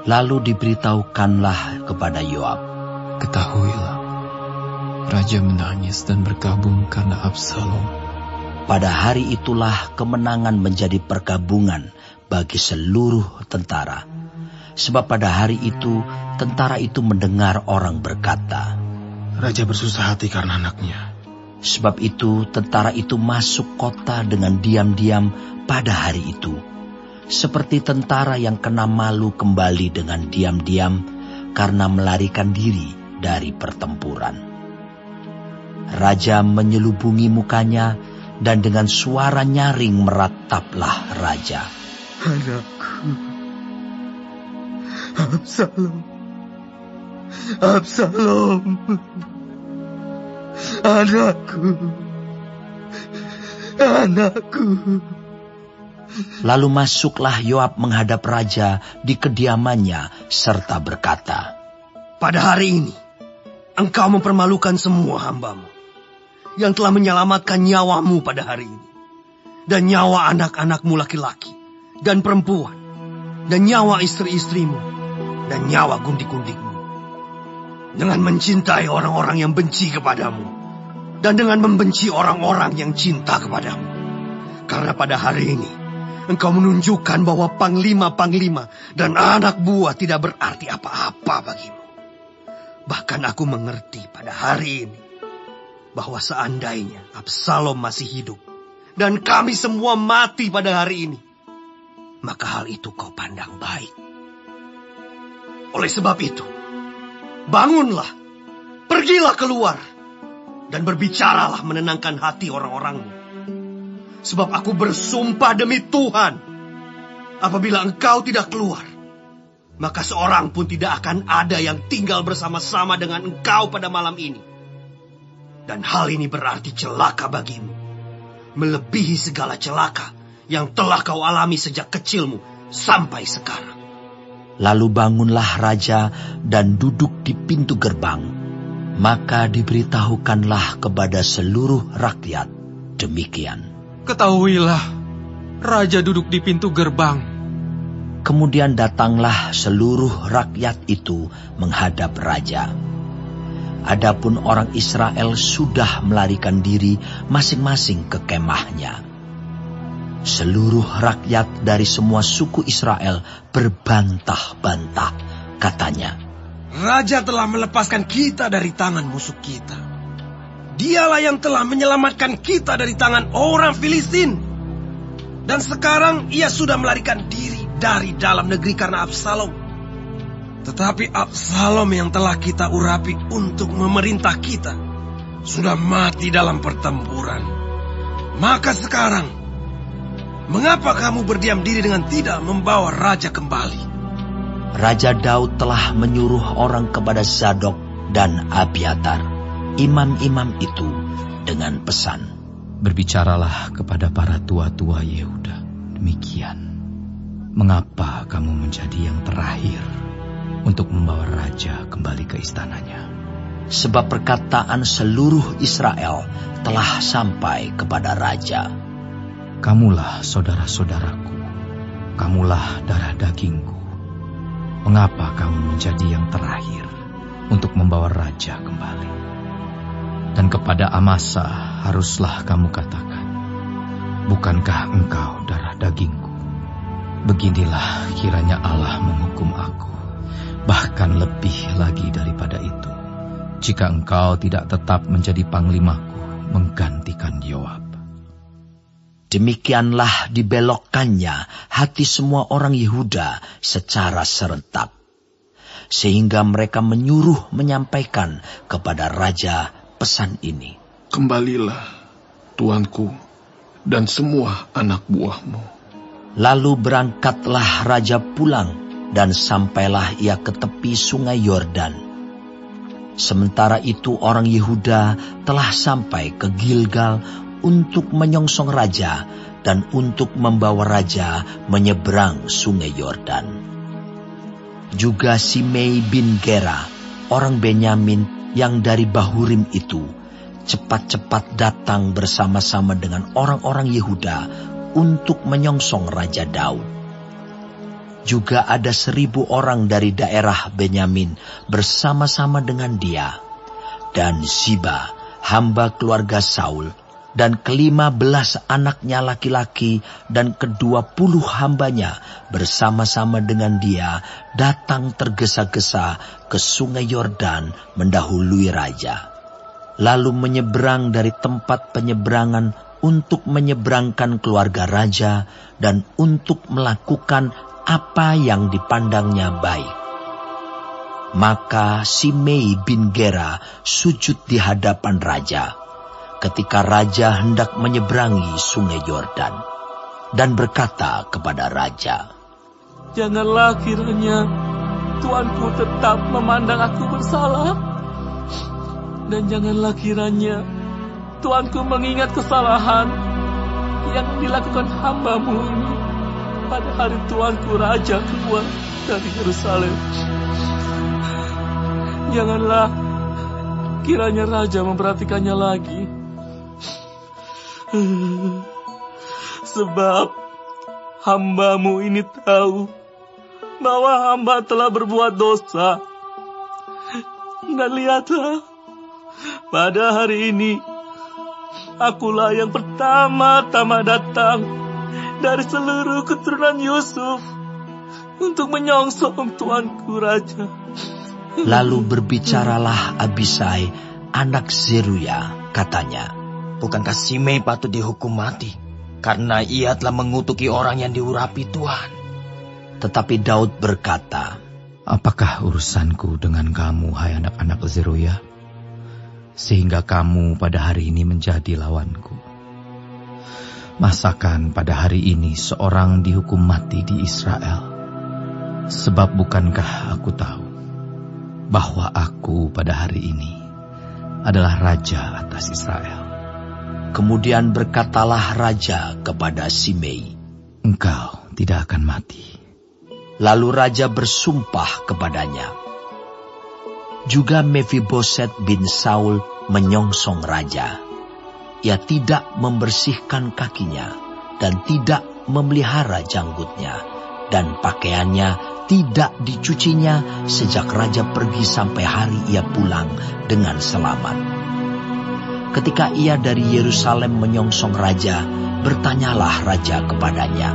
Lalu diberitahukanlah kepada Yoab, "Ketahuilah, raja menangis dan berkabung karena Absalom." Pada hari itulah kemenangan menjadi perkabungan bagi seluruh tentara. Sebab pada hari itu, tentara itu mendengar orang berkata, "Raja bersusah hati karena anaknya." Sebab itu, tentara itu masuk kota dengan diam-diam pada hari itu. Seperti tentara yang kena malu kembali dengan diam-diam karena melarikan diri dari pertempuran. Raja menyelubungi mukanya dan dengan suara nyaring merataplah raja. "Anakku, Absalom, Absalom, anakku, anakku." Lalu masuklah Yoab menghadap raja di kediamannya serta berkata, "Pada hari ini, engkau mempermalukan semua hambamu yang telah menyelamatkan nyawamu pada hari ini, dan nyawa anak-anakmu laki-laki dan perempuan, dan nyawa istri-istrimu, dan nyawa gundik-gundikmu, dengan mencintai orang-orang yang benci kepadamu, dan dengan membenci orang-orang yang cinta kepadamu. Karena pada hari ini, engkau menunjukkan bahwa panglima-panglima dan anak buah tidak berarti apa-apa bagimu. Bahkan aku mengerti pada hari ini bahwa seandainya Absalom masih hidup dan kami semua mati pada hari ini, maka hal itu kau pandang baik. Oleh sebab itu, bangunlah, pergilah keluar, dan berbicaralah menenangkan hati orang-orangmu. Sebab aku bersumpah demi Tuhan, apabila engkau tidak keluar, maka seorang pun tidak akan ada yang tinggal bersama-sama dengan engkau pada malam ini. Dan hal ini berarti celaka bagimu, melebihi segala celaka yang telah kau alami sejak kecilmu sampai sekarang." Lalu bangunlah raja dan duduk di pintu gerbang. Maka diberitahukanlah kepada seluruh rakyat demikian. "Ketahuilah, raja duduk di pintu gerbang." Kemudian datanglah seluruh rakyat itu menghadap raja. Adapun orang Israel sudah melarikan diri masing-masing ke kemahnya. Seluruh rakyat dari semua suku Israel berbantah-bantah, katanya, "Raja telah melepaskan kita dari tangan musuh kita. Dialah yang telah menyelamatkan kita dari tangan orang Filistin. Dan sekarang ia sudah melarikan diri dari dalam negeri karena Absalom. Tetapi Absalom yang telah kita urapi untuk memerintah kita sudah mati dalam pertempuran. Maka sekarang, mengapa kamu berdiam diri dengan tidak membawa raja kembali?" Raja Daud telah menyuruh orang kepada Zadok dan Abiatar, imam-imam itu, dengan pesan, "Berbicaralah kepada para tua-tua Yehuda demikian. Mengapa kamu menjadi yang terakhir untuk membawa raja kembali ke istananya? Sebab perkataan seluruh Israel telah sampai kepada raja. Kamulah saudara-saudaraku, kamulah darah dagingku. Mengapa kamu menjadi yang terakhir untuk membawa raja kembali? Dan kepada Amasa haruslah kamu katakan, bukankah engkau darah dagingku? Beginilah kiranya Allah menghukum aku, bahkan lebih lagi daripada itu, jika engkau tidak tetap menjadi panglimaku menggantikan Yoab." Demikianlah dibelokkannya hati semua orang Yehuda secara serentak, sehingga mereka menyuruh menyampaikan kepada raja pesan ini. "Kembalilah, tuanku, dan semua anak buahmu." Lalu berangkatlah raja pulang, dan sampailah ia ke tepi sungai Yordan. Sementara itu orang Yehuda telah sampai ke Gilgal untuk menyongsong raja dan untuk membawa raja menyeberang sungai Yordan. Juga Simei bin Gera, orang Benyamin yang dari Bahurim itu, cepat-cepat datang bersama-sama dengan orang-orang Yehuda untuk menyongsong Raja Daud. Juga ada 1.000 orang dari daerah Benyamin bersama-sama dengan dia. Dan Ziba, hamba keluarga Saul, dan ke-15 anaknya laki-laki dan ke-20 hambanya bersama-sama dengan dia datang tergesa-gesa ke sungai Yordan mendahului raja. Lalu menyeberang dari tempat penyeberangan untuk menyeberangkan keluarga raja dan untuk melakukan apa yang dipandangnya baik. Maka Simei bin Gera sujud di hadapan raja ketika raja hendak menyeberangi sungai Yordan dan berkata kepada raja, "Janganlah kiranya tuanku tetap memandang aku bersalah, dan janganlah kiranya tuanku mengingat kesalahan yang dilakukan hamba-Mu ini pada hari tuanku raja keluar dari Yerusalem. Janganlah kiranya raja memperhatikannya lagi. Sebab hamba-Mu ini tahu bahwa hamba telah berbuat dosa. Dan lihatlah, pada hari ini akulah yang pertama-tama datang dari seluruh keturunan Yusuf untuk menyongsong tuanku raja." Lalu berbicaralah Abisai, anak Zeruya, katanya, "Bukankah Simei patut dihukum mati karena ia telah mengutuki orang yang diurapi Tuhan?" Tetapi Daud berkata, "Apakah urusanku dengan kamu, hai anak-anak Zeruya, sehingga kamu pada hari ini menjadi lawanku? Masakan pada hari ini seorang dihukum mati di Israel? Sebab bukankah aku tahu bahwa aku pada hari ini adalah raja atas Israel?" Kemudian berkatalah raja kepada Simei, "Engkau tidak akan mati." Lalu raja bersumpah kepadanya. Juga Mefiboset bin Saul menyongsong raja. Ia tidak membersihkan kakinya dan tidak memelihara janggutnya, dan pakaiannya tidak dicucinya sejak raja pergi sampai hari ia pulang dengan selamat. Ketika ia dari Yerusalem menyongsong raja, bertanyalah raja kepadanya,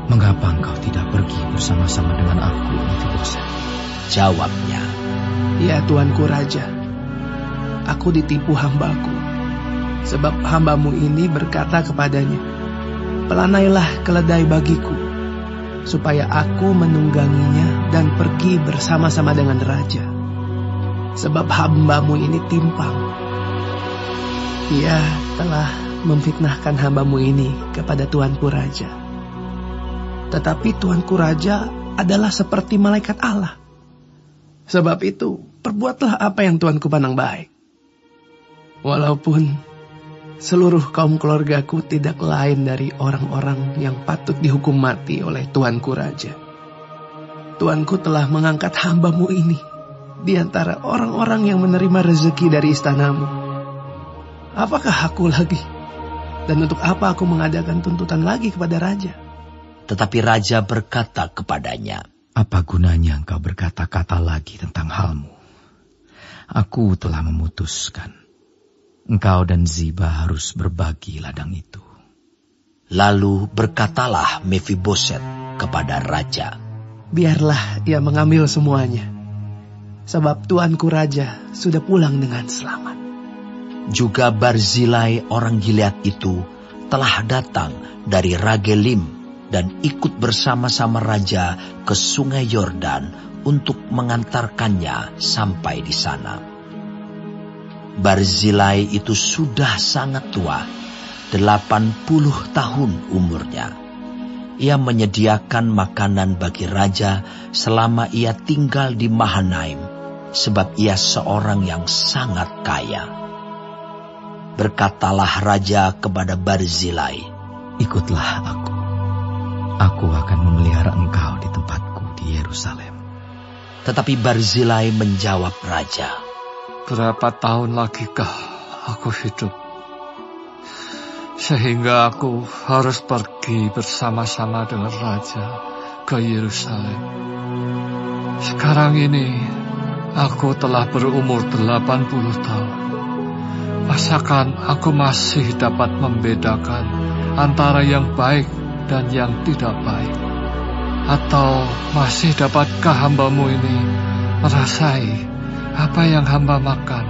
"Mengapa engkau tidak pergi bersama-sama dengan aku, Mefiboset?" Jawabnya, "Ya tuanku raja, aku ditipu hambaku, sebab hambamu ini berkata kepadanya, 'Pelanailah keledai bagiku, supaya aku menungganginya dan pergi bersama-sama dengan raja.' Sebab hambamu ini timpang. Ia telah memfitnahkan hambamu ini kepada tuanku raja. Tetapi tuanku raja adalah seperti malaikat Allah. Sebab itu, perbuatlah apa yang tuanku pandang baik. Walaupun seluruh kaum keluargaku tidak lain dari orang-orang yang patut dihukum mati oleh tuanku raja. Tuanku telah mengangkat hambamu ini di antara orang-orang yang menerima rezeki dari istanamu. Apakah aku lagi? Dan untuk apa aku mengadakan tuntutan lagi kepada raja?" Tetapi raja berkata kepadanya, "Apa gunanya engkau berkata-kata lagi tentang halmu? Aku telah memutuskan. Engkau dan Ziba harus berbagi ladang itu." Lalu berkatalah Mefiboset kepada raja, "Biarlah ia mengambil semuanya, sebab tuanku raja sudah pulang dengan selamat." Juga Barzilai orang Gilead itu telah datang dari Ragelim dan ikut bersama-sama raja ke sungai Yordan untuk mengantarkannya sampai di sana. Barzilai itu sudah sangat tua, 80 tahun umurnya. Ia menyediakan makanan bagi raja selama ia tinggal di Mahanaim, sebab ia seorang yang sangat kaya. Berkatalah raja kepada Barzilai, "Ikutlah aku. Aku akan memelihara engkau di tempatku di Yerusalem." Tetapi Barzilai menjawab raja, "Berapa tahun lagikah aku hidup, sehingga aku harus pergi bersama-sama dengan raja ke Yerusalem. Sekarang ini aku telah berumur 80 tahun. Masakan aku masih dapat membedakan antara yang baik dan yang tidak baik? Atau masih dapatkah hamba-Mu ini merasai apa yang hamba makan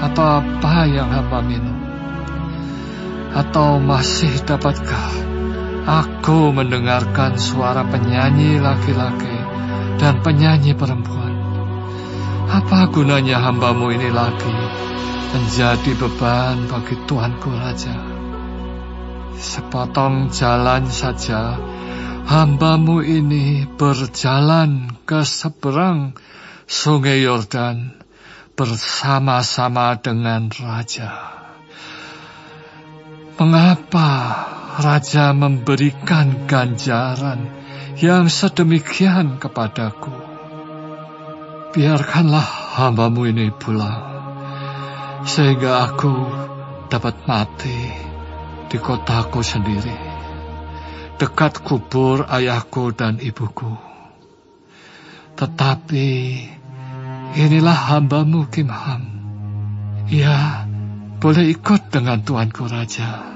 atau apa yang hamba minum? Atau masih dapatkah aku mendengarkan suara penyanyi laki-laki dan penyanyi perempuan? Apa gunanya hamba-Mu ini lagi menjadi beban bagi Tuanku Raja? Sepotong jalan saja hamba-Mu ini berjalan ke seberang Sungai Yordan bersama-sama dengan Raja. Mengapa Raja memberikan ganjaran yang sedemikian kepadaku? Biarkanlah hamba-Mu ini pulang, sehingga aku dapat mati di kotaku sendiri, dekat kubur ayahku dan ibuku. Tetapi inilah hamba-Mu Kimham. Ia boleh ikut dengan Tuanku Raja.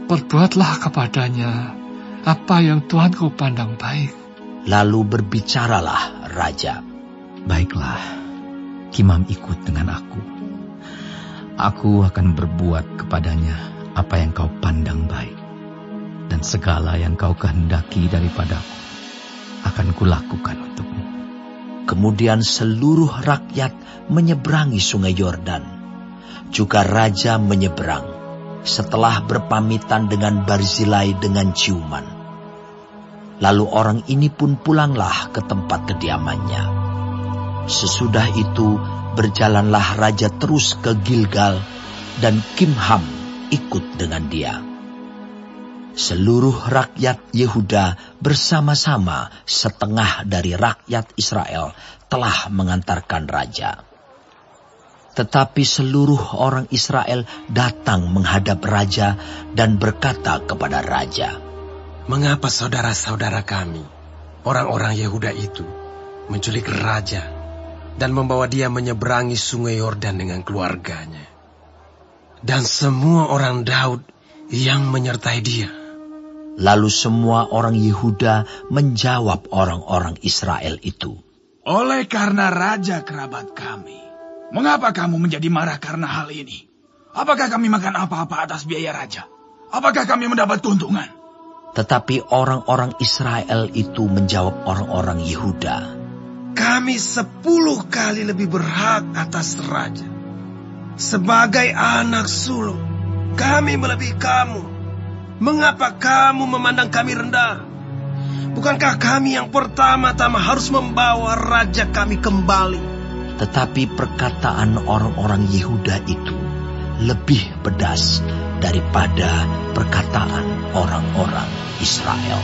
Perbuatlah kepadanya apa yang Tuanku pandang baik. Lalu berbicaralah Raja. Baiklah, Kimham ikut dengan aku. Aku akan berbuat kepadanya apa yang kau pandang baik. Dan segala yang kau kehendaki daripadaku akan kulakukan untukmu. Kemudian seluruh rakyat menyeberangi Sungai Yordan. Juga Raja menyeberang setelah berpamitan dengan Barzilai dengan ciuman. Lalu orang ini pun pulanglah ke tempat kediamannya. Sesudah itu berjalanlah Raja terus ke Gilgal dan Kimham ikut dengan dia. Seluruh rakyat Yehuda bersama-sama setengah dari rakyat Israel telah mengantarkan Raja. Tetapi seluruh orang Israel datang menghadap Raja dan berkata kepada Raja, "Mengapa saudara-saudara kami, orang-orang Yehuda itu, menculik Raja dan membawa dia menyeberangi Sungai Yordan dengan keluarganya, dan semua orang Daud yang menyertai dia?" Lalu semua orang Yehuda menjawab orang-orang Israel itu, "Oleh karena Raja kerabat kami, mengapa kamu menjadi marah karena hal ini? Apakah kami makan apa-apa atas biaya Raja? Apakah kami mendapat keuntungan?" Tetapi orang-orang Israel itu menjawab orang-orang Yehuda, "Kami 10 kali lebih berhak atas Raja. Sebagai anak sulung, kami melebihi kamu. Mengapa kamu memandang kami rendah? Bukankah kami yang pertama-tama harus membawa Raja kami kembali?" Tetapi perkataan orang-orang Yehuda itu lebih pedas daripada perkataan orang-orang Israel.